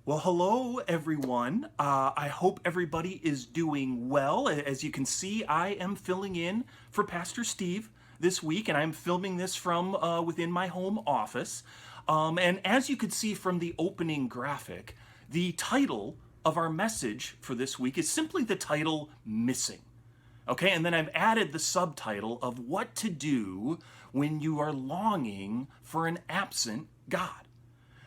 Well, hello, everyone. I hope everybody is doing well. As you can see, I am filling in for Pastor Steve this week, and I'm filming this from within my home office. And as you could see from the opening graphic, the title of our message for this week is simply the title, Missing. Okay, and then I've added the subtitle of what to do when you are longing for an absent God.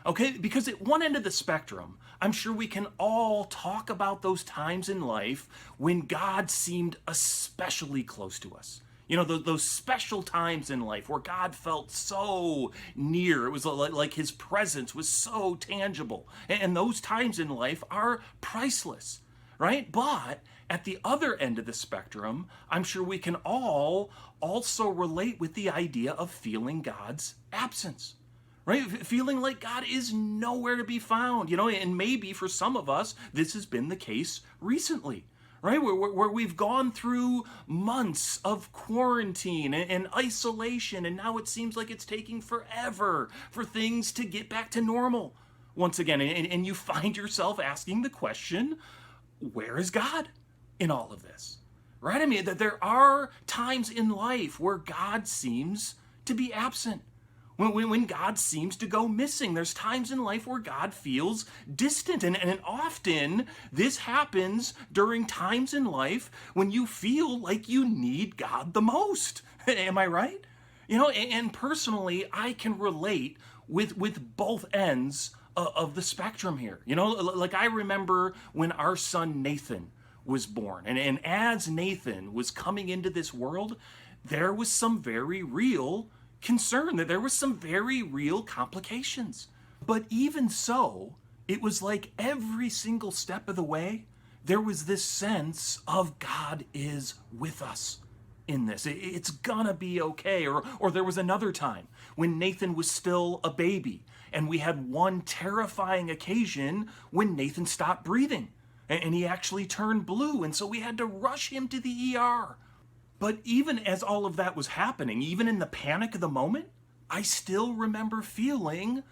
Okay, because at one end of the spectrum, I'm sure we can all talk about those times in life when God seemed especially close to us. You know, those special times in life where God felt so near. It was like his presence was so tangible. And those times in life are priceless, right? But at the other end of the spectrum, I'm sure we can all also relate with the idea of feeling God's absence. Right? Feeling like God is nowhere to be found, and maybe for some of us, this has been the case recently, right? Where we've gone through months of quarantine and isolation, and now it seems like it's taking forever for things to get back to normal once again. And you find yourself asking the question, where is God in all of this? Right? I mean, that there are times in life where God seems to be absent. When God seems to go missing. There's times in life where God feels distant. And often this happens during times in life when you feel like you need God the most. Am I right? And personally, I can relate with both ends of the spectrum here. Like I remember when our son Nathan was born. And as Nathan was coming into this world, there was some very real concern, that there was some very real complications. But even so, it was like every single step of the way, there was this sense of God is with us in this. It's gonna be okay. Or there was another time when Nathan was still a baby, and we had one terrifying occasion when Nathan stopped breathing, and he actually turned blue, and so we had to rush him to the ER. But even as all of that was happening, even in the panic of the moment, I still remember feeling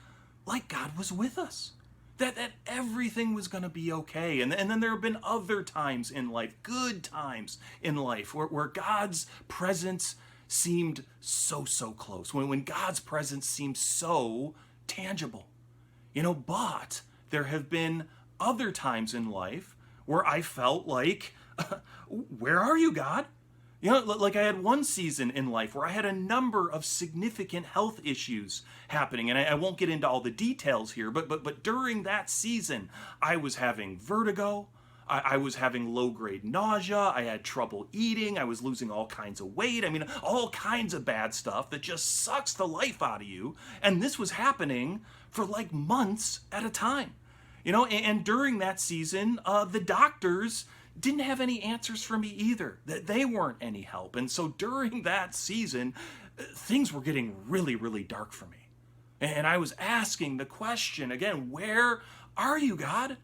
like God was with us. That everything was going to be okay. And then there have been other times in life, good times in life, where God's presence seemed so close. When God's presence seemed so tangible. But there have been other times in life where I felt like, where are you, God? Like I had one season in life where I had a number of significant health issues happening, and I won't get into all the details here, but during that season, I was having vertigo, I was having low-grade nausea, I had trouble eating, I was losing all kinds of weight, all kinds of bad stuff that just sucks the life out of you, and this was happening for like months at a time. And during that season, the doctors didn't have any answers for me either. They weren't any help. And so during that season, things were getting really dark for me. And I was asking the question again, where are you, God?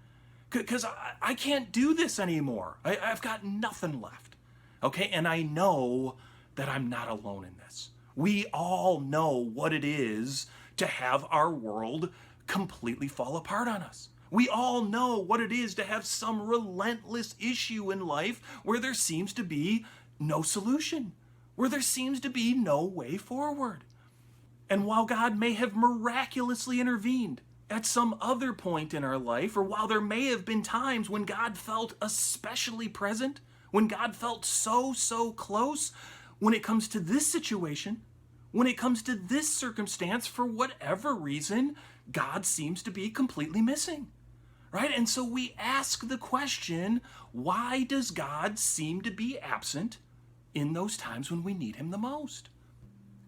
Because I can't do this anymore. I've got nothing left. Okay, and I know that I'm not alone in this. We all know what it is to have our world completely fall apart on us. We all know what it is to have some relentless issue in life where there seems to be no solution, where there seems to be no way forward. And while God may have miraculously intervened at some other point in our life, or while there may have been times when God felt especially present, when God felt so close, when it comes to this situation, when it comes to this circumstance, for whatever reason, God seems to be completely missing. Right? And so we ask the question, why does God seem to be absent in those times when we need him the most?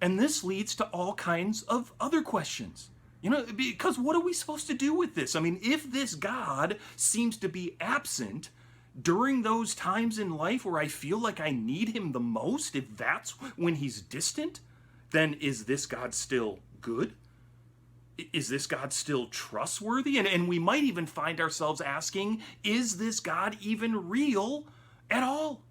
And this leads to all kinds of other questions. Because what are we supposed to do with this? If this God seems to be absent during those times in life where I feel like I need him the most, if that's when he's distant, then is this God still good? Is this God still trustworthy? And we might even find ourselves asking, is this God even real at all?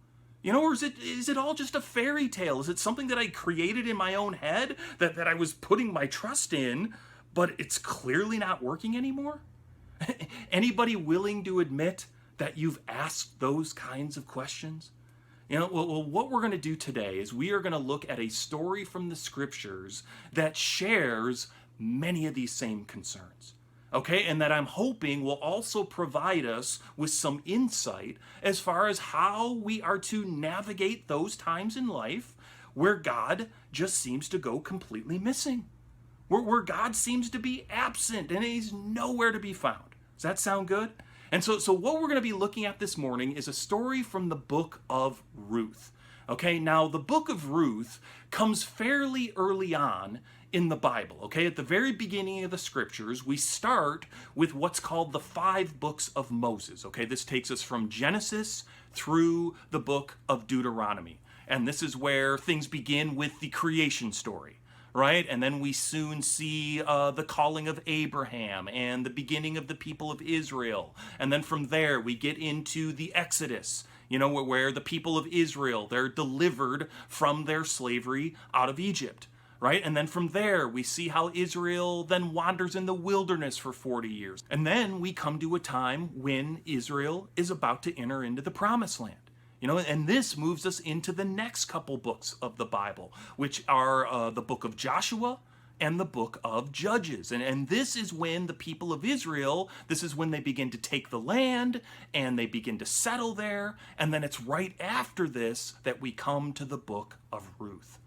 Or is it all just a fairy tale? Is it something that I created in my own head that I was putting my trust in, but it's clearly not working anymore? Anybody willing to admit that you've asked those kinds of questions? What we're going to do today is we are going to look at a story from the scriptures that shares many of these same concerns. Okay, and that I'm hoping will also provide us with some insight as far as how we are to navigate those times in life where God just seems to go completely missing, where God seems to be absent and he's nowhere to be found. Does that sound good? And so what we're going to be looking at this morning is a story from the book of Ruth. Okay, now the book of Ruth comes fairly early on in the Bible. Okay, at the very beginning of the scriptures, we start with what's called the 5 books of Moses. Okay, this takes us from Genesis through the book of Deuteronomy. And this is where things begin with the creation story. Right? And then we soon see the calling of Abraham and the beginning of the people of Israel. And then from there, we get into the Exodus, where the people of Israel, they're delivered from their slavery out of Egypt. Right? And then from there, we see how Israel then wanders in the wilderness for 40 years. And then we come to a time when Israel is about to enter into the promised land. And this moves us into the next couple books of the Bible, which are the book of Joshua and the book of Judges. And this is when the people of Israel, this is when they begin to take the land and they begin to settle there. And then it's right after this that we come to the book of Ruth.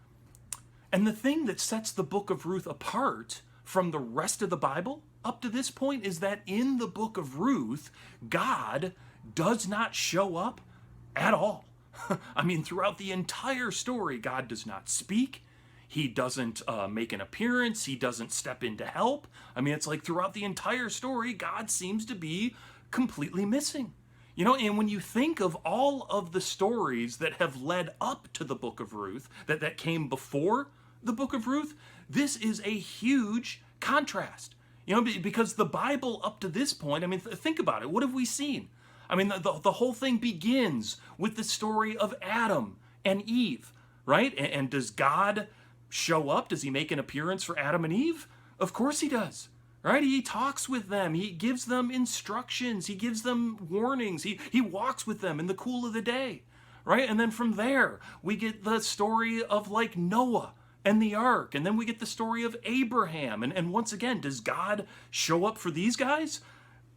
And the thing that sets the book of Ruth apart from the rest of the Bible up to this point is that in the book of Ruth, God does not show up at all. I mean, throughout the entire story, God does not speak. He doesn't make an appearance. He doesn't step in to help. I mean, it's like throughout the entire story, God seems to be completely missing. And when you think of all of the stories that have led up to the book of Ruth, that came before the book of Ruth, this is a huge contrast. Because the Bible up to this point, I mean, think about it. What have we seen? I mean, the whole thing begins with the story of Adam and Eve, right? And does God show up? Does he make an appearance for Adam and Eve? Of course he does, right? He talks with them. He gives them instructions. He gives them warnings. He walks with them in the cool of the day, right? And then from there, we get the story of like Noah and the ark. And then we get the story of Abraham. And once again, does God show up for these guys?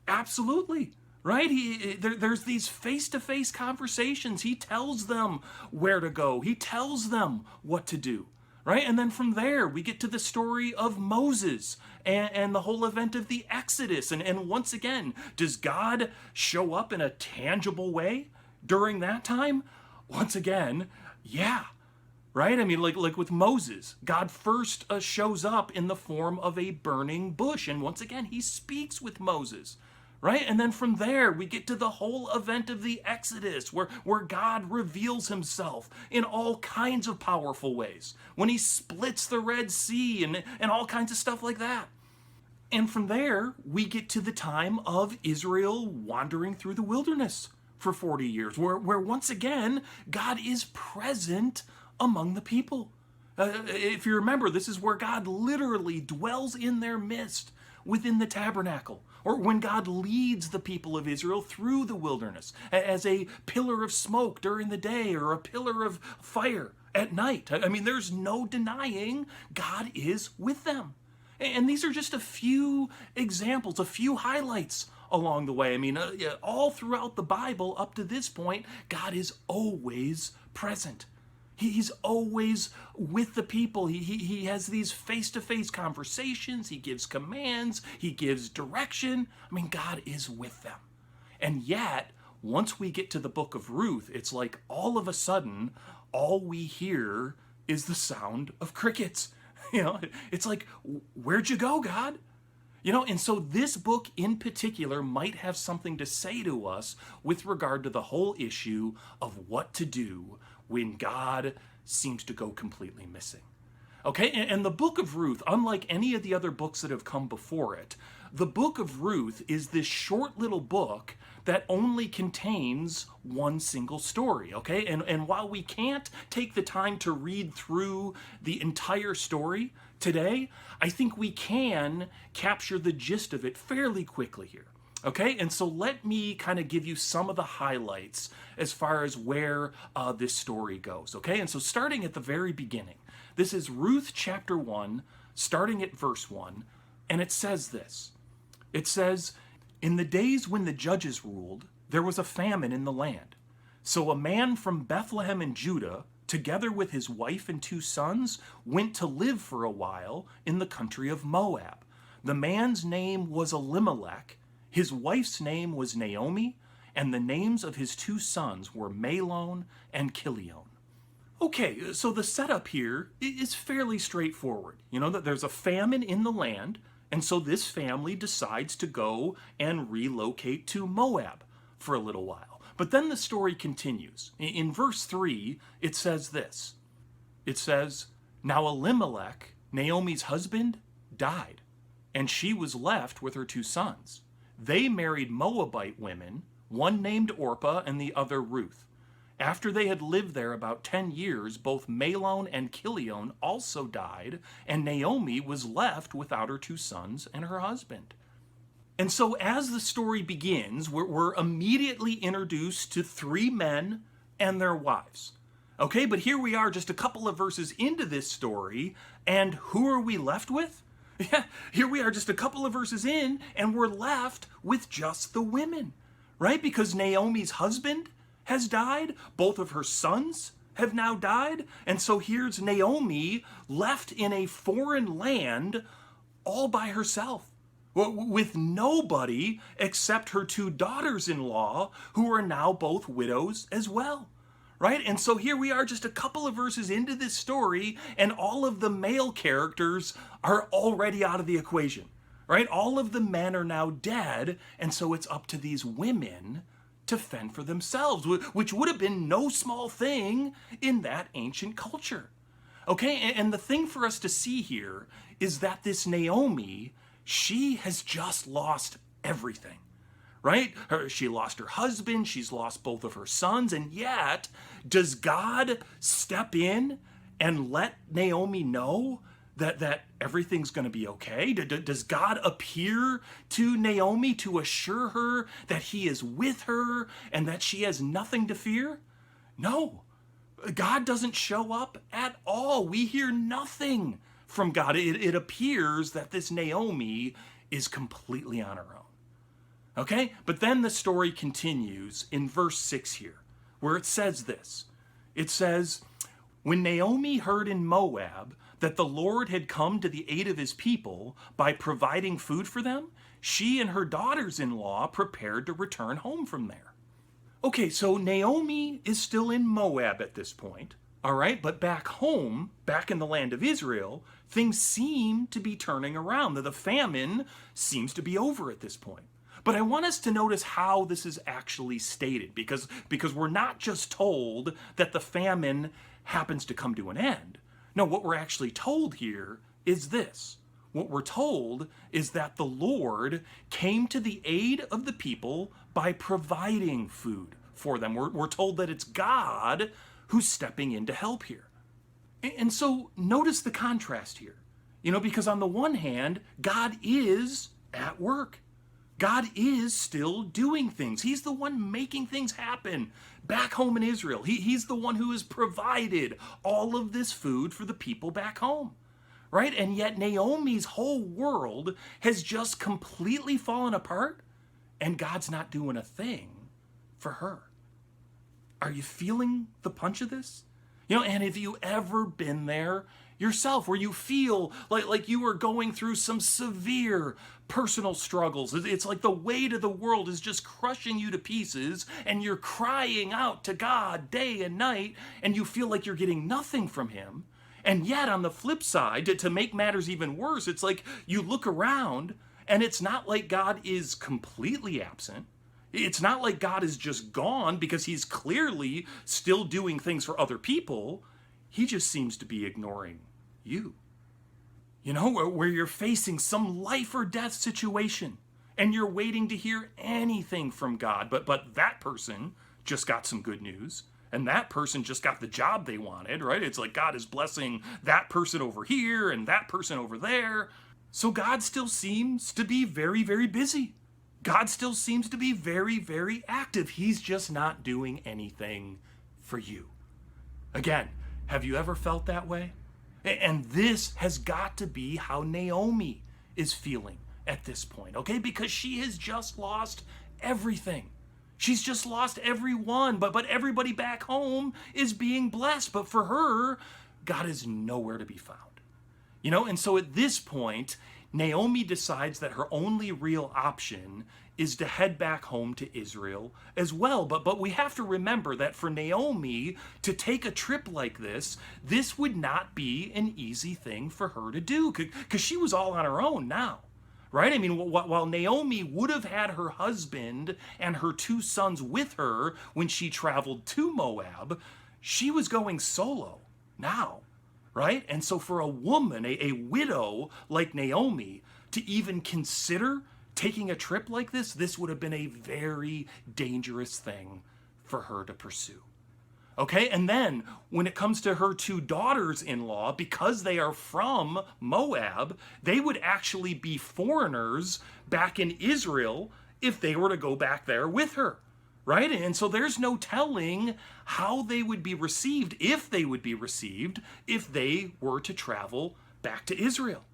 Absolutely. Right? There's these face-to-face conversations. He tells them where to go. He tells them what to do. Right? And then from there, we get to the story of Moses and the whole event of the Exodus. And once again, does God show up in a tangible way during that time? Once again, yeah. Right? I mean, like with Moses, God first shows up in the form of a burning bush. And once again, he speaks with Moses. Right? And then from there, we get to the whole event of the Exodus, where God reveals himself in all kinds of powerful ways, when he splits the Red Sea and all kinds of stuff like that. And from there, we get to the time of Israel wandering through the wilderness for 40 years, where once again, God is present among the people. If you remember, this is where God literally dwells in their midst within the tabernacle, or when God leads the people of Israel through the wilderness as a pillar of smoke during the day or a pillar of fire at night. I mean, there's no denying God is with them. And these are just a few examples, a few highlights along the way. I mean, all throughout the Bible up to this point, God is always present. He's always with the people. He has these face-to-face conversations. He gives commands. He gives direction. I mean, God is with them. And yet, once we get to the book of Ruth, it's like all of a sudden, all we hear is the sound of crickets. It's like, where'd you go, God? And so this book in particular might have something to say to us with regard to the whole issue of what to do when God seems to go completely missing. Okay, and the book of Ruth, unlike any of the other books that have come before it, the book of Ruth is this short little book that only contains one single story, okay? And while we can't take the time to read through the entire story today, I think we can capture the gist of it fairly quickly here. Okay, and so let me kind of give you some of the highlights as far as where this story goes. Okay, and so starting at the very beginning, this is Ruth chapter 1, starting at verse 1, and it says this. It says, "In the days when the judges ruled, there was a famine in the land. So a man from Bethlehem in Judah, together with his wife and 2 sons, went to live for a while in the country of Moab. The man's name was Elimelech, his wife's name was Naomi, and the names of his 2 sons were Mahlon and Chilion." Okay, so the setup here is fairly straightforward. You know that there's a famine in the land, and so this family decides to go and relocate to Moab for a little while. But then the story continues. In verse 3, it says this. It says, "Now Elimelech, Naomi's husband, died, and she was left with her 2 sons. They married Moabite women, one named Orpah and the other Ruth. After they had lived there about 10 years, both Mahlon and Chilion also died, and Naomi was left without her 2 sons and her husband." And so as the story begins, we're immediately introduced to 3 men and their wives. Okay, but here we are just a couple of verses into this story, and who are we left with? Yeah, here we are just a couple of verses in, and we're left with just the women, right? Because Naomi's husband has died, both of her sons have now died, and so here's Naomi left in a foreign land all by herself, with nobody except her 2 daughters-in-law, who are now both widows as well. Right? And so here we are just a couple of verses into this story, and all of the male characters are already out of the equation. Right? All of the men are now dead, and so it's up to these women to fend for themselves, which would have been no small thing in that ancient culture. Okay, and the thing for us to see here is that this Naomi, she has just lost everything. Right? She lost her husband, she's lost both of her sons, and yet, does God step in and let Naomi know that everything's going to be okay? Does God appear to Naomi to assure her that he is with her and that she has nothing to fear? No. God doesn't show up at all. We hear nothing from God. It appears that this Naomi is completely on her own. Okay, but then the story continues in verse 6 here, where it says this. It says, "When Naomi heard in Moab that the Lord had come to the aid of his people by providing food for them, she and her daughters-in-law prepared to return home from there." Okay, so Naomi is still in Moab at this point, all right, but back home, back in the land of Israel, things seem to be turning around. The famine seems to be over at this point. But I want us to notice how this is actually stated, because we're not just told that the famine happens to come to an end. No, what we're actually told here is this. What we're told is that the Lord came to the aid of the people by providing food for them. We're told that it's God who's stepping in to help here. And so notice the contrast here. You know, because on the one hand, God is at work. God is still doing things. He's the one making things happen back home in Israel. He's the one who has provided all of this food for the people back home, right? And yet Naomi's whole world has just completely fallen apart, and God's not doing a thing for her. Are you feeling the punch of this? You know, and have you ever been there yourself, where you feel like you are going through some severe personal struggles? It's like the weight of the world is just crushing you to pieces, and you're crying out to God day and night, and you feel like you're getting nothing from him. And yet, on the flip side, to make matters even worse, it's like you look around, and it's not like God is completely absent. It's not like God is just gone, because he's clearly still doing things for other people. He just seems to be ignoring you. You know, where you're facing some life or death situation, and you're waiting to hear anything from God, but that person just got some good news, and that person just got the job they wanted, right? It's like God is blessing that person over here and that person over there. So God still seems to be very, very busy. God still seems to be very, very active. He's just not doing anything for you. Again, have you ever felt that way? And this has got to be how Naomi is feeling at this point, okay? Because she has just lost everything. She's just lost everyone, but everybody back home is being blessed. But for her, God is nowhere to be found. And so at this point, Naomi decides that her only real option is to head back home to Israel as well. But we have to remember that for Naomi to take a trip like this would not be an easy thing for her to do because she was all on her own now. Right? I mean, while Naomi would have had her husband and her 2 sons with her when she traveled to Moab, she was going solo now. Right? And so for a woman, a widow like Naomi, to even consider taking a trip like this would have been a very dangerous thing for her to pursue. Okay, and then when it comes to her 2 daughters-in-law, because they are from Moab, they would actually be foreigners back in Israel if they were to go back there with her. Right? And so there's no telling how they would be received, if they would be received, if they were to travel back to Israel.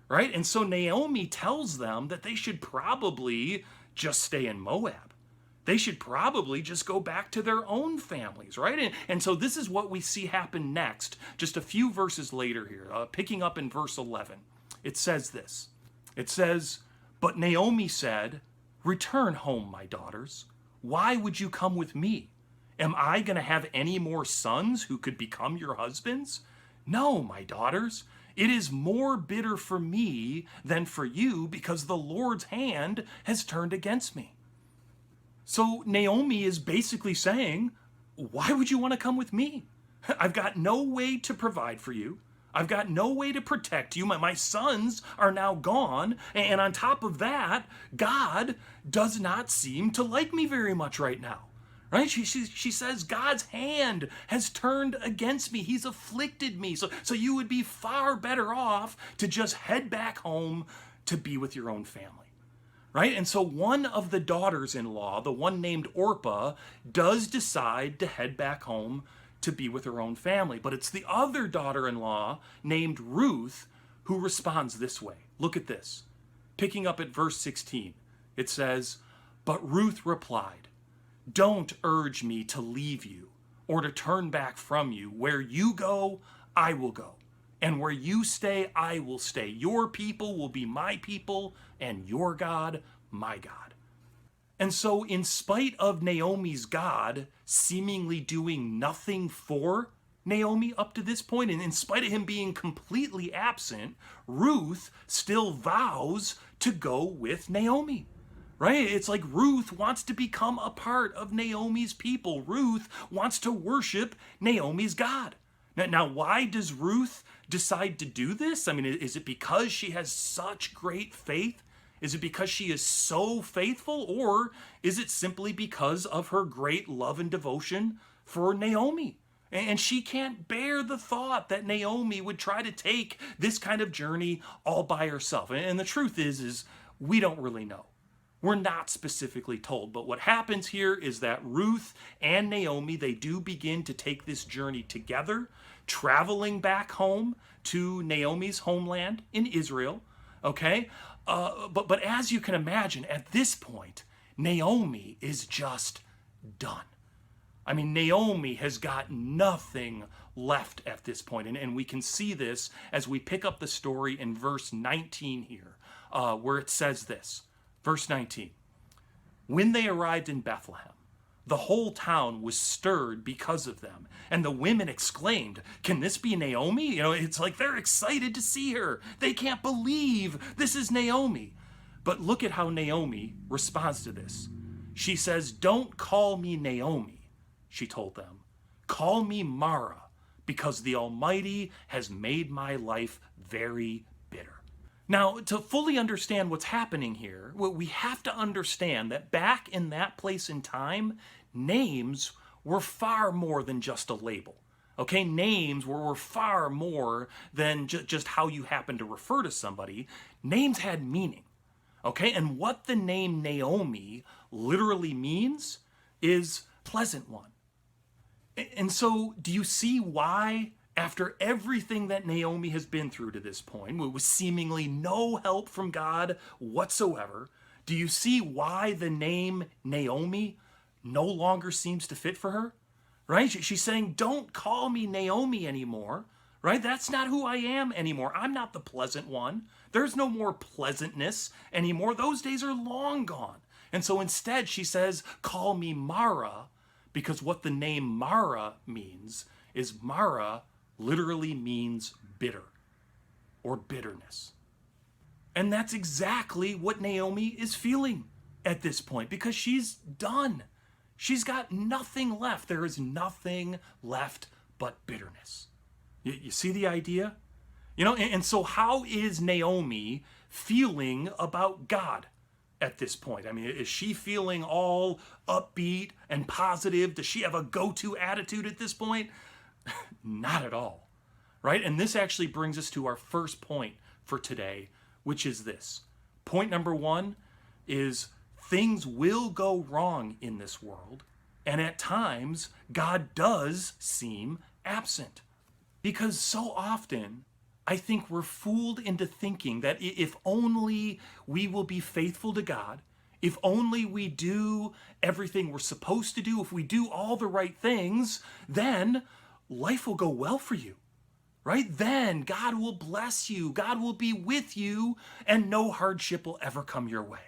Right? And so Naomi tells them that they should probably just stay in Moab. They should probably just go back to their own families, right? And so this is what we see happen next, just a few verses later here, picking up in verse 11. It says this. It says, "But Naomi said, 'Return home, my daughters. Why would you come with me? Am I going to have any more sons who could become your husbands? No, my daughters. It is more bitter for me than for you because the Lord's hand has turned against me.'" So Naomi is basically saying, why would you want to come with me? I've got no way to provide for you. I've got no way to protect you. My sons are now gone. And on top of that, God does not seem to like me very much right now. Right? She says, God's hand has turned against me. He's afflicted me. So you would be far better off to just head back home to be with your own family. Right? And so one of the daughters-in-law, the one named Orpah, does decide to head back home to be with her own family. But it's the other daughter-in-law named Ruth who responds this way. Look at this. Picking up at verse 16, it says, "But Ruth replied, 'Don't urge me to leave you or to turn back from you. Where you go, I will go. And where you stay, I will stay. Your people will be my people, and your God, my God.'" And so in spite of Naomi's God seemingly doing nothing for Naomi up to this point, and in spite of him being completely absent, Ruth still vows to go with Naomi. Right? It's like Ruth wants to become a part of Naomi's people. Ruth wants to worship Naomi's God. Now, why does Ruth decide to do this? I mean, is it because she has such great faith? Is it because she is so faithful? Or is it simply because of her great love and devotion for Naomi? And she can't bear the thought that Naomi would try to take this kind of journey all by herself. And the truth is we don't really know. We're not specifically told, but what happens here is that Ruth and Naomi, they do begin to take this journey together, traveling back home to Naomi's homeland in Israel, okay? But as you can imagine, at this point, Naomi is just done. I mean, Naomi has got nothing left at this point, and we can see this as we pick up the story in verse 19 here, where it says this. Verse 19, "When they arrived in Bethlehem, the whole town was stirred because of them, and the women exclaimed, 'Can this be Naomi?'" It's like they're excited to see her. They can't believe this is Naomi. But look at how Naomi responds to this. She says, "Don't call me Naomi," she told them. "Call me Mara, because the Almighty has made my life very bitter." Now, to fully understand what's happening here, we have to understand that back in that place and time, names were far more than just a label. Okay, names were far more than just how you happen to refer to somebody. Names had meaning. Okay, and what the name Naomi literally means is pleasant one. And so, do you see why, after everything that Naomi has been through to this point, with seemingly no help from God whatsoever, do you see why the name Naomi no longer seems to fit for her? Right? She's saying, don't call me Naomi anymore. Right? That's not who I am anymore. I'm not the pleasant one. There's no more pleasantness anymore. Those days are long gone. And so instead, she says, call me Mara, because what the name Mara means is Mara literally means bitter or bitterness. And that's exactly what Naomi is feeling at this point, because she's done. She's got nothing left. There is nothing left but bitterness. You see the idea? And so how is Naomi feeling about God at this point? I mean, is she feeling all upbeat and positive? Does she have a go-to attitude at this point? Not at all, right? And this actually brings us to our first point for today, which is this. Point number one is things will go wrong in this world, and at times, God does seem absent. Because so often, I think we're fooled into thinking that if only we will be faithful to God, if only we do everything we're supposed to do, if we do all the right things, then life will go well for you, right? Then God will bless you, God will be with you, and no hardship will ever come your way.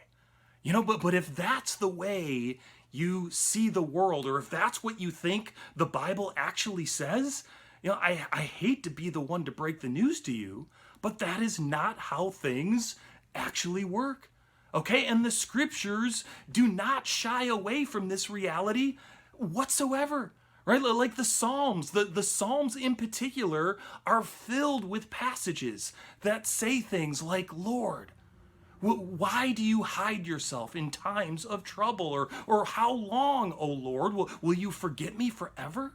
But if that's the way you see the world, or if that's what you think the Bible actually says, I hate to be the one to break the news to you, but that is not how things actually work. Okay? And the scriptures do not shy away from this reality whatsoever. Right? Like the Psalms. The Psalms in particular are filled with passages that say things like, Lord, why do you hide yourself in times of trouble? Or how long, O Lord, will you forget me forever?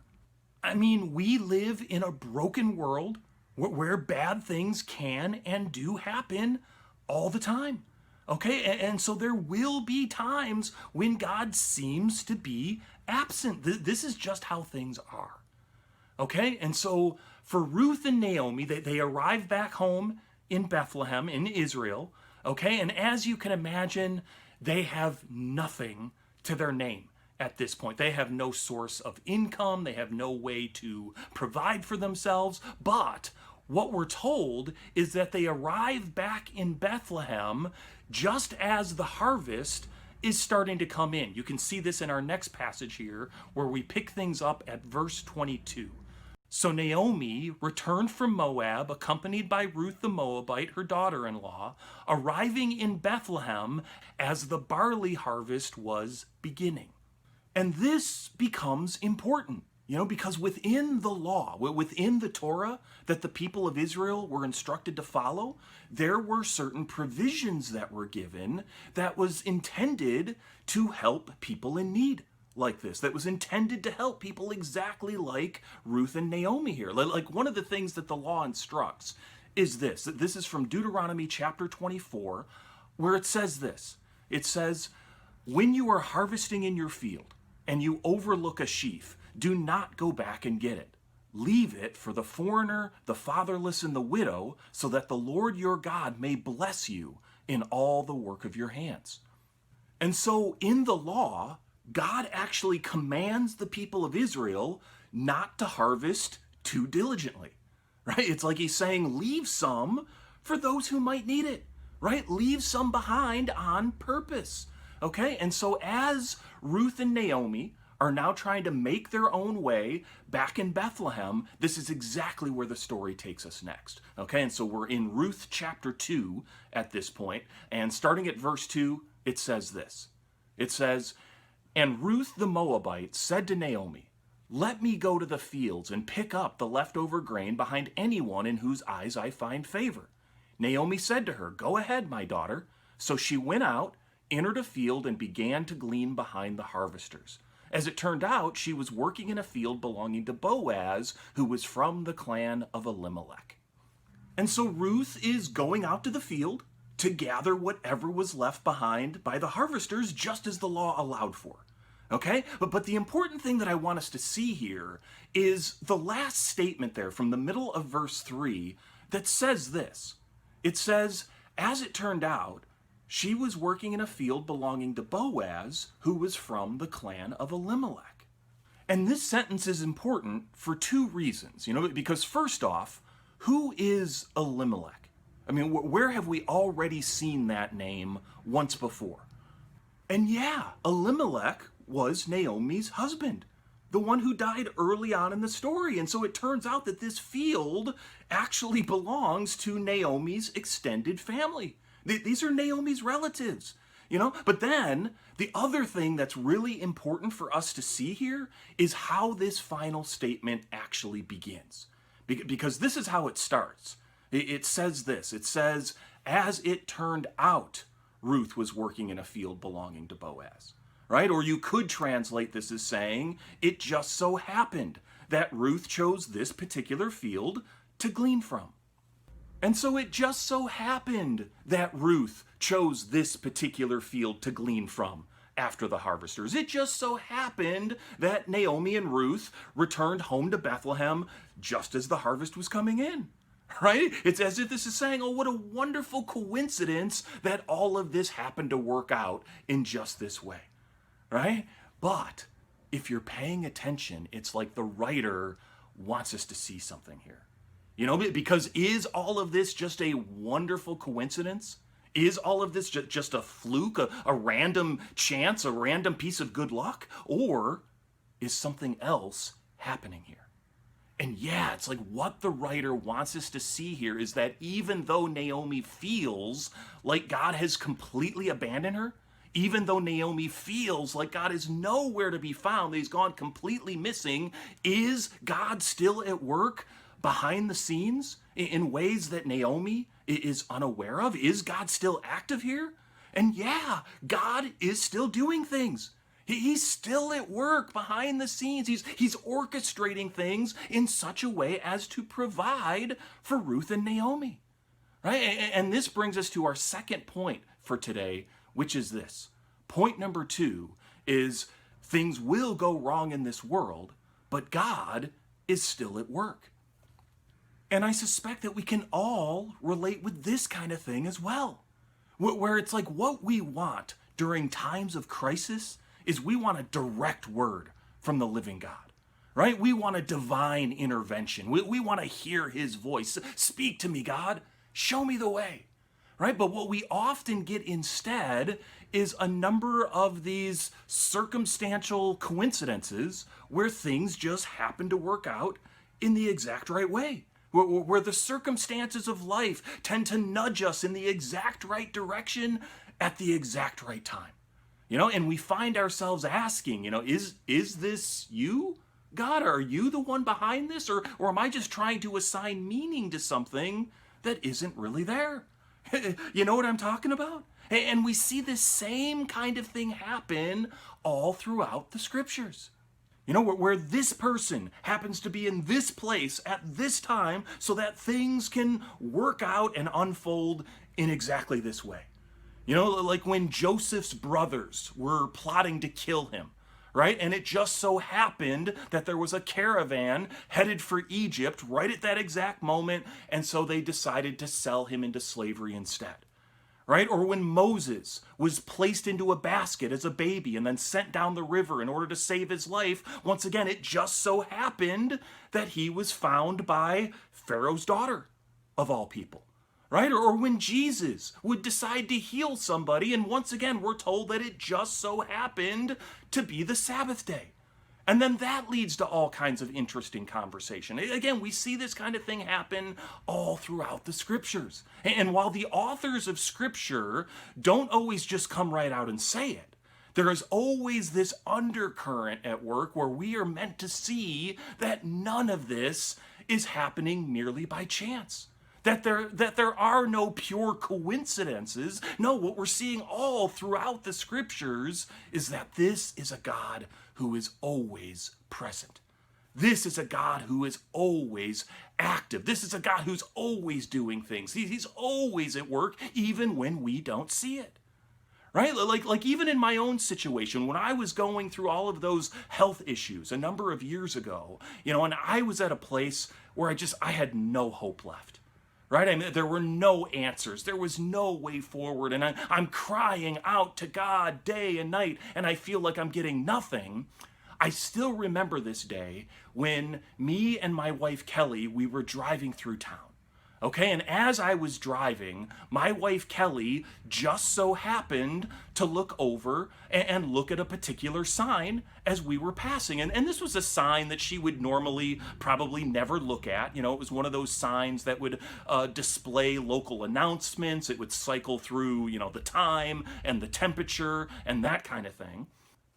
I mean, we live in a broken world where bad things can and do happen all the time. Okay, and so there will be times when God seems to be absent. This is just how things are. Okay, and so for Ruth and Naomi, they arrive back home in Bethlehem in Israel. Okay, and as you can imagine, they have nothing to their name. At this point, they have no source of income, they have no way to provide for themselves, but what we're told is that they arrive back in Bethlehem just as the harvest is starting to come in. You can see this in our next passage here, where we pick things up at verse 22. So Naomi returned from Moab, accompanied by Ruth the Moabite, her daughter-in-law, arriving in Bethlehem as the barley harvest was beginning. And this becomes important, because within the law, within the Torah that the people of Israel were instructed to follow, there were certain provisions that were given that was intended to help people in need like this, that was intended to help people exactly like Ruth and Naomi here. Like one of the things that the law instructs is this. This is from Deuteronomy chapter 24, where it says this. It says, when you are harvesting in your field, and you overlook a sheaf, do not go back and get it. Leave it for the foreigner, the fatherless, and the widow, so that the Lord your God may bless you in all the work of your hands. And so in the law, God actually commands the people of Israel not to harvest too diligently, right? It's like he's saying, leave some for those who might need it, right? Leave some behind on purpose. Okay, and so as Ruth and Naomi are now trying to make their own way back in Bethlehem, this is exactly where the story takes us next. Okay, and so we're in Ruth chapter 2 at this point, and starting at verse 2, it says this. It says, and Ruth the Moabite said to Naomi, let me go to the fields and pick up the leftover grain behind anyone in whose eyes I find favor. Naomi said to her, go ahead, my daughter. So she went out, entered a field, and began to glean behind the harvesters. As it turned out, she was working in a field belonging to Boaz, who was from the clan of Elimelech. And so Ruth is going out to the field to gather whatever was left behind by the harvesters, just as the law allowed for. Okay? But the important thing that I want us to see here is the last statement there from the middle of verse 3 that says this. It says, as it turned out, she was working in a field belonging to Boaz, who was from the clan of Elimelech. And this sentence is important for two reasons, because first off, who is Elimelech? I mean, where have we already seen that name once before? And yeah, Elimelech was Naomi's husband, the one who died early on in the story. And so it turns out that this field actually belongs to Naomi's extended family. These are Naomi's relatives, But then the other thing that's really important for us to see here is how this final statement actually begins. Because this is how it starts. It says this. It says, as it turned out, Ruth was working in a field belonging to Boaz. Right? Or you could translate this as saying, it just so happened that Ruth chose this particular field to glean from. And so it just so happened that Ruth chose this particular field to glean from after the harvesters. It just so happened that Naomi and Ruth returned home to Bethlehem just as the harvest was coming in. Right? It's as if this is saying, oh, what a wonderful coincidence that all of this happened to work out in just this way. Right? But if you're paying attention, it's like the writer wants us to see something here. Because is all of this just a wonderful coincidence? Is all of this just a fluke, a random chance, a random piece of good luck? Or is something else happening here? And yeah, it's like what the writer wants us to see here is that even though Naomi feels like God has completely abandoned her, even though Naomi feels like God is nowhere to be found, that he's gone completely missing, is God still at work behind the scenes in ways that Naomi is unaware of? Is God still active here? And yeah, God is still doing things. He's still at work behind the scenes. He's orchestrating things in such a way as to provide for Ruth and Naomi. Right? And this brings us to our second point for today, which is this. Point number 2 is things will go wrong in this world, but God is still at work. And I suspect that we can all relate with this kind of thing as well, where it's like what we want during times of crisis is we want a direct word from the living God, right? We want a divine intervention. We want to hear his voice. Speak to me, God. Show me the way, right? But what we often get instead is a number of these circumstantial coincidences where things just happen to work out in the exact right way, where the circumstances of life tend to nudge us in the exact right direction at the exact right time. And we find ourselves asking, is this you, God? Are you the one behind this? Or am I just trying to assign meaning to something that isn't really there? You know what I'm talking about? And we see this same kind of thing happen all throughout the scriptures. Where this person happens to be in this place at this time so that things can work out and unfold in exactly this way. Like when Joseph's brothers were plotting to kill him, right? And it just so happened that there was a caravan headed for Egypt right at that exact moment, and so they decided to sell him into slavery instead, right? Or when Moses was placed into a basket as a baby and then sent down the river in order to save his life, once again, it just so happened that he was found by Pharaoh's daughter, of all people. Right? Or when Jesus would decide to heal somebody, and once again, we're told that it just so happened to be the Sabbath day. And then that leads to all kinds of interesting conversation. Again, we see this kind of thing happen all throughout the scriptures. And while the authors of scripture don't always just come right out and say it, there is always this undercurrent at work where we are meant to see that none of this is happening merely by chance. That there are no pure coincidences. No, what we're seeing all throughout the scriptures is that this is a God who is always present. This is a God who is always active. This is a God who's always doing things. He's always at work, even when we don't see it. Right? Like even in my own situation, when I was going through all of those health issues a number of years ago, and I was at a place where I had no hope left. Right? I mean, there were no answers. There was no way forward. And I'm crying out to God day and night, and I feel like I'm getting nothing. I still remember this day when me and my wife Kelly, we were driving through town. Okay, and as I was driving, my wife Kelly just so happened to look over and look at a particular sign as we were passing. And this was a sign that she would normally probably never look at. It was one of those signs that would display local announcements. It would cycle through, the time and the temperature and that kind of thing.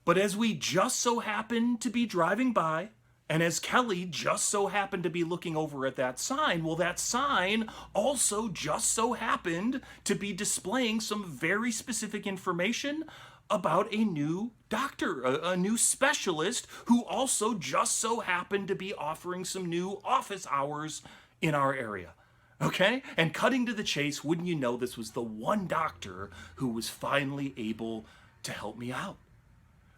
But as we just so happened to be driving by, and as Kelly just so happened to be looking over at that sign, well, that sign also just so happened to be displaying some very specific information about a new doctor, a new specialist who also just so happened to be offering some new office hours in our area. Okay? And cutting to the chase, wouldn't you know, this was the one doctor who was finally able to help me out.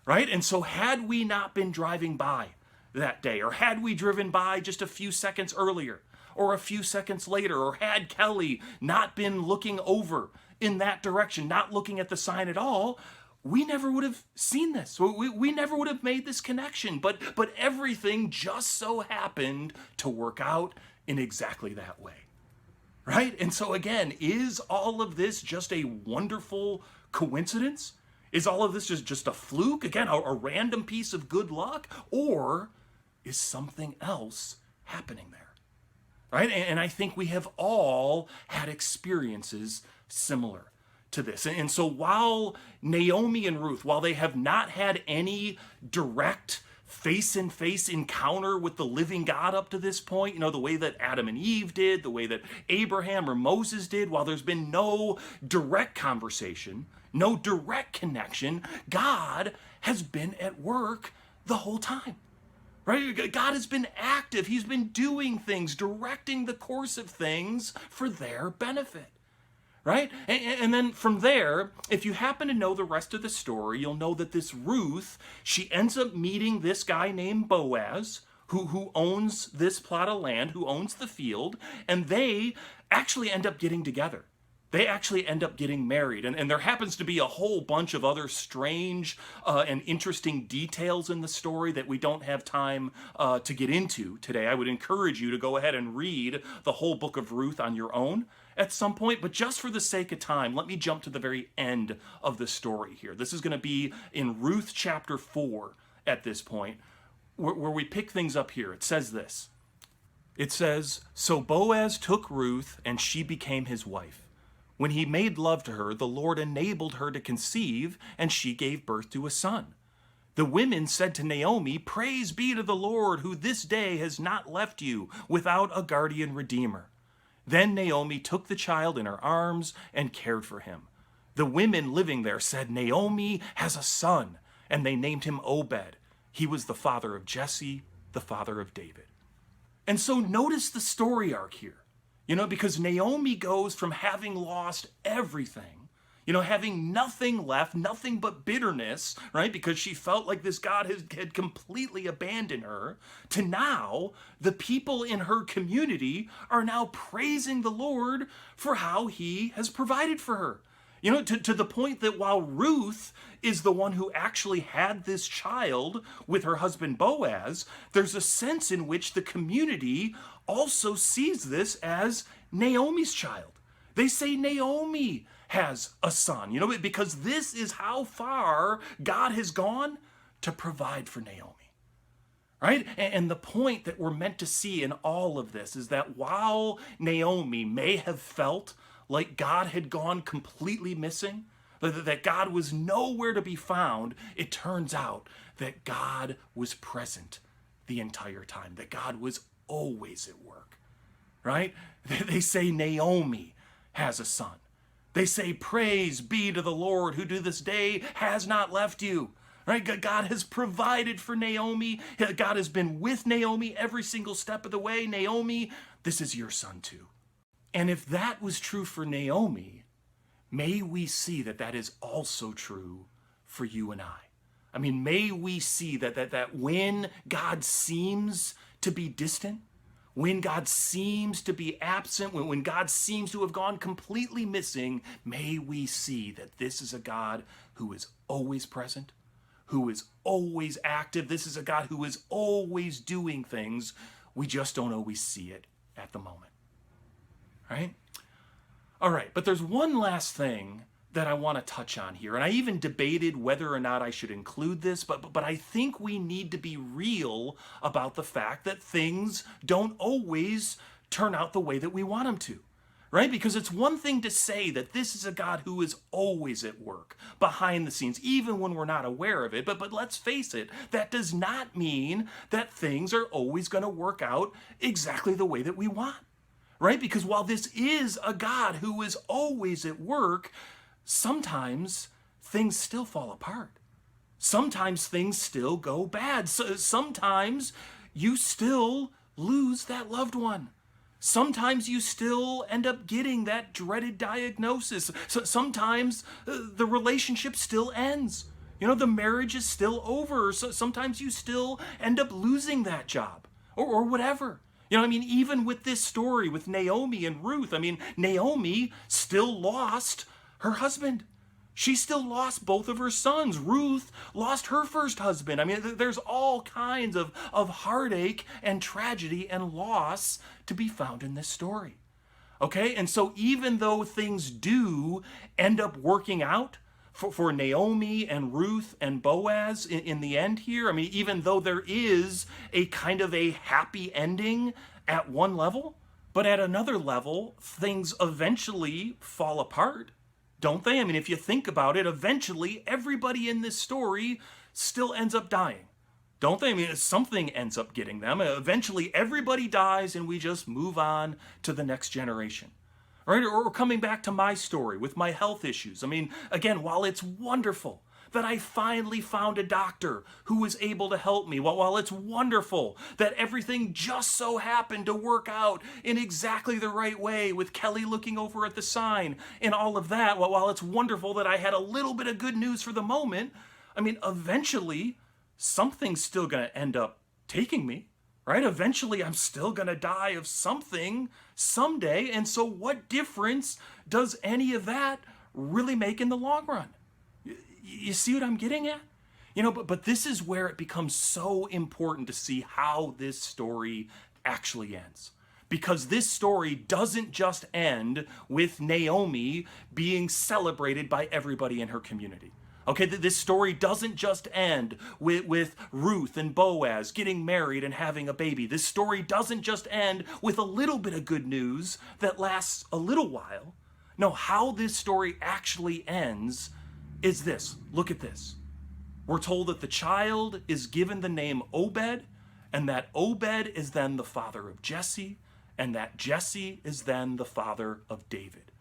Right? And so had we not been driving by that day, or had we driven by just a few seconds earlier, or a few seconds later, or had Kelly not been looking over in that direction, not looking at the sign at all, we never would have seen this. We never would have made this connection. But everything just so happened to work out in exactly that way. Right? And so again, is all of this just a wonderful coincidence? Is all of this just a fluke? Again, a random piece of good luck? Or is something else happening there? Right? And I think we have all had experiences similar to this. And so while Naomi and Ruth, while they have not had any direct face-in-face encounter with the living God up to this point, the way that Adam and Eve did, the way that Abraham or Moses did, while there's been no direct conversation, no direct connection, God has been at work the whole time. Right? God has been active. He's been doing things, directing the course of things for their benefit. Right? And then from there, if you happen to know the rest of the story, you'll know that this Ruth, she ends up meeting this guy named Boaz, who owns this plot of land, who owns the field, and they actually end up getting together. They actually end up getting married. And there happens to be a whole bunch of other strange and interesting details in the story that we don't have time to get into today. I would encourage you to go ahead and read the whole book of Ruth on your own at some point. But just for the sake of time, let me jump to the very end of the story here. This is going to be in Ruth chapter 4 at this point, where we pick things up here. It says this. It says, "So Boaz took Ruth, and she became his wife. When he made love to her, the Lord enabled her to conceive, and she gave birth to a son. The women said to Naomi, 'Praise be to the Lord, who this day has not left you without a guardian redeemer.' Then Naomi took the child in her arms and cared for him. The women living there said, 'Naomi has a son,' and they named him Obed. He was the father of Jesse, the father of David." And so notice the story arc here. Because Naomi goes from having lost everything, having nothing left, nothing but bitterness, right? Because she felt like this God had completely abandoned her, to now the people in her community are now praising the Lord for how he has provided for her. To the point that while Ruth is the one who actually had this child with her husband Boaz, there's a sense in which the community also sees this as Naomi's child. They say Naomi has a son, because this is how far God has gone to provide for Naomi. Right? And the point that we're meant to see in all of this is that while Naomi may have felt like God had gone completely missing, that God was nowhere to be found, it turns out that God was present the entire time, that God was always at work. Right? They say Naomi has a son. They say, "Praise be to the Lord who to this day has not left you." right? God has provided for Naomi. God has been with Naomi every single step of the way. Naomi, this is your son too. And if that was true for Naomi, may we see that that is also true for you and I. I mean, may we see that when God seems to be distant, when God seems to be absent, when God seems to have gone completely missing, may we see that this is a God who is always present, who is always active. This is a God who is always doing things. We just don't always see it at the moment, right? All right, but there's one last thing that I want to touch on here. And I even debated whether or not I should include this, but I think we need to be real about the fact that things don't always turn out the way that we want them to. Right? Because it's one thing to say that this is a God who is always at work behind the scenes, even when we're not aware of it. But let's face it, that does not mean that things are always going to work out exactly the way that we want. Right? Because while this is a God who is always at work, sometimes things still fall apart. Sometimes things still go bad. Sometimes you still lose that loved one. Sometimes you still end up getting that dreaded diagnosis. Sometimes the relationship still ends. You know, the marriage is still over. Sometimes you still end up losing that job or whatever. You know, I mean, even with this story with Naomi and Ruth, I mean, Naomi still lost her husband. She still lost both of her sons. Ruth lost her first husband. I mean, there's all kinds of heartache and tragedy and loss to be found in this story. Okay? And so even though things do end up working out for Naomi and Ruth and Boaz in the end here, I mean, even though there is a kind of a happy ending at one level, but at another level, things eventually fall apart. Don't they? I mean, if you think about it, eventually everybody in this story still ends up dying. Don't they? I mean, something ends up getting them. Eventually everybody dies and we just move on to the next generation. Right? Or coming back to my story with my health issues. I mean, again, while it's wonderful that I finally found a doctor who was able to help me, while it's wonderful that everything just so happened to work out in exactly the right way with Kelly looking over at the sign and all of that, while it's wonderful that I had a little bit of good news for the moment, I mean, eventually something's still going to end up taking me, right? Eventually I'm still going to die of something someday. And so what difference does any of that really make in the long run? You see what I'm getting at? You know, but this is where it becomes so important to see how this story actually ends. Because this story doesn't just end with Naomi being celebrated by everybody in her community. Okay, this story doesn't just end with Ruth and Boaz getting married and having a baby. This story doesn't just end with a little bit of good news that lasts a little while. No, how this story actually ends is this. Look at this. We're told that the child is given the name Obed, and that Obed is then the father of Jesse, and that Jesse is then the father of David.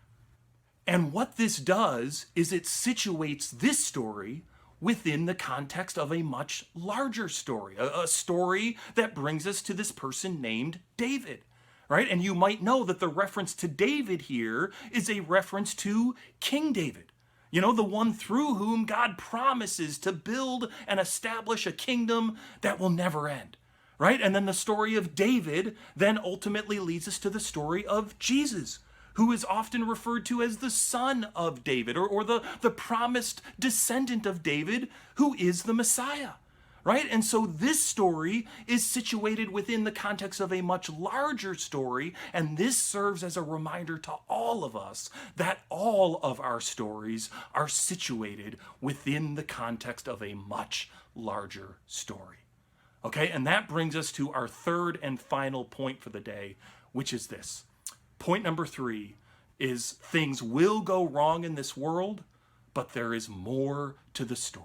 And what this does is it situates this story within the context of a much larger story, a story that brings us to this person named David, right? And you might know that the reference to David here is a reference to King David. You know, the one through whom God promises to build and establish a kingdom that will never end, right? And then the story of David then ultimately leads us to the story of Jesus, who is often referred to as the son of David or the promised descendant of David, who is the Messiah, right? And so this story is situated within the context of a much larger story, and this serves as a reminder to all of us that all of our stories are situated within the context of a much larger story. Okay, and that brings us to our third and final point for the day, which is this. Point number 3 is things will go wrong in this world, but there is more to the story.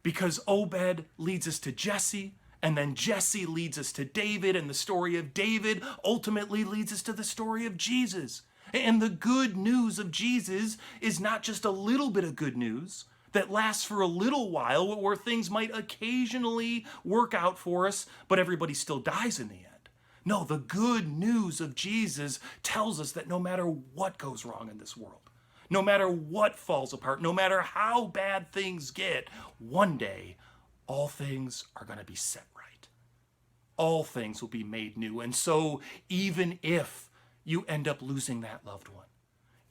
Because Obed leads us to Jesse, and then Jesse leads us to David, and the story of David ultimately leads us to the story of Jesus. And the good news of Jesus is not just a little bit of good news, that lasts for a little while, where things might occasionally work out for us, but everybody still dies in the end. No, the good news of Jesus tells us that no matter what goes wrong in this world, no matter what falls apart, no matter how bad things get, one day all things are going to be set right. All things will be made new. And so even if you end up losing that loved one,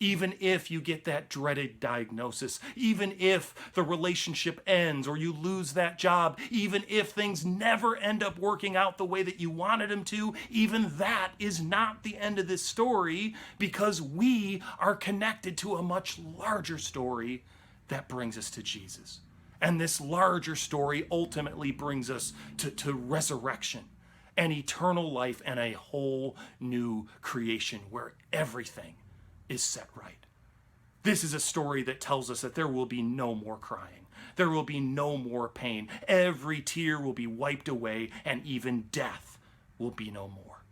even if you get that dreaded diagnosis, even if the relationship ends or you lose that job, even if things never end up working out the way that you wanted them to, even that is not the end of this story, because we are connected to a much larger story that brings us to Jesus. And this larger story ultimately brings us to resurrection and eternal life and a whole new creation where everything is set right. This is a story that tells us that there will be no more crying. There will be no more pain. Every tear will be wiped away, and even death will be no more.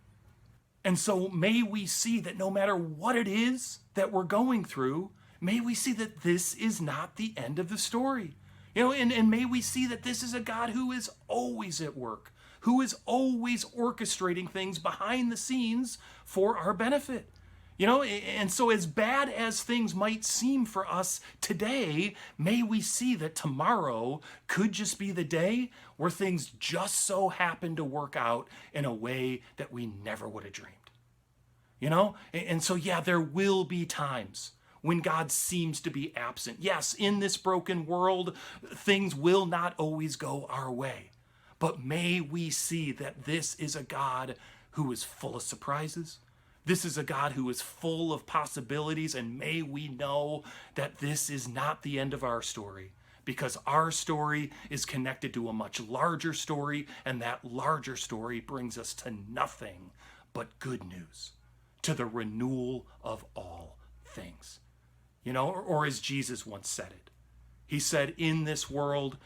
And so may we see that no matter what it is that we're going through, may we see that this is not the end of the story. And may we see that this is a God who is always at work, who is always orchestrating things behind the scenes for our benefit. And so as bad as things might seem for us today, may we see that tomorrow could just be the day where things just so happen to work out in a way that we never would have dreamed. And so, yeah, there will be times when God seems to be absent. Yes, in this broken world, things will not always go our way. But may we see that this is a God who is full of surprises. This is a God who is full of possibilities, and may we know that this is not the end of our story, because our story is connected to a much larger story, and that larger story brings us to nothing but good news, to the renewal of all things. Or as Jesus once said it, he said, in this world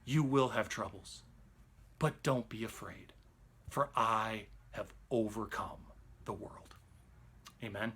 you will have troubles, but don't be afraid, for I have overcome the world. Amen.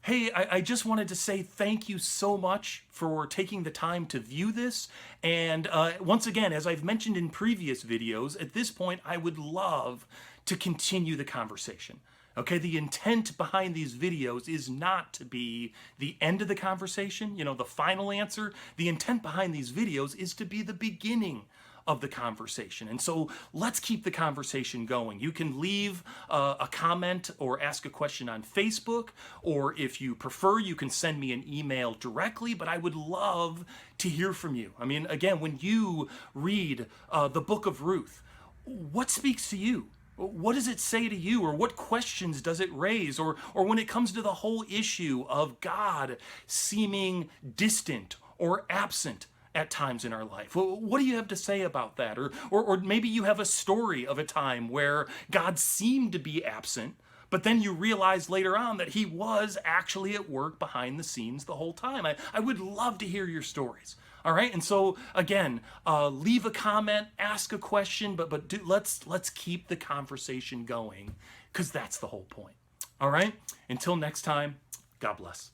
Hey, I just wanted to say thank you so much for taking the time to view this. And once again, as I've mentioned in previous videos, at this point, I would love to continue the conversation. Okay, the intent behind these videos is not to be the end of the conversation, the final answer. The intent behind these videos is to be the beginning of the conversation. And so let's keep the conversation going. You can leave a comment or ask a question on Facebook, or if you prefer, you can send me an email directly, but I would love to hear from you. I mean, again, when you read the book of Ruth, what speaks to you? What does it say to you, or what questions does it raise? Or when it comes to the whole issue of God seeming distant or absent at times in our life, what do you have to say about that? Or maybe you have a story of a time where God seemed to be absent, but then you realize later on that he was actually at work behind the scenes the whole time. I would love to hear your stories. All right, and so again, leave a comment, ask a question, but let's keep the conversation going, because that's the whole point. All right, until next time, God bless.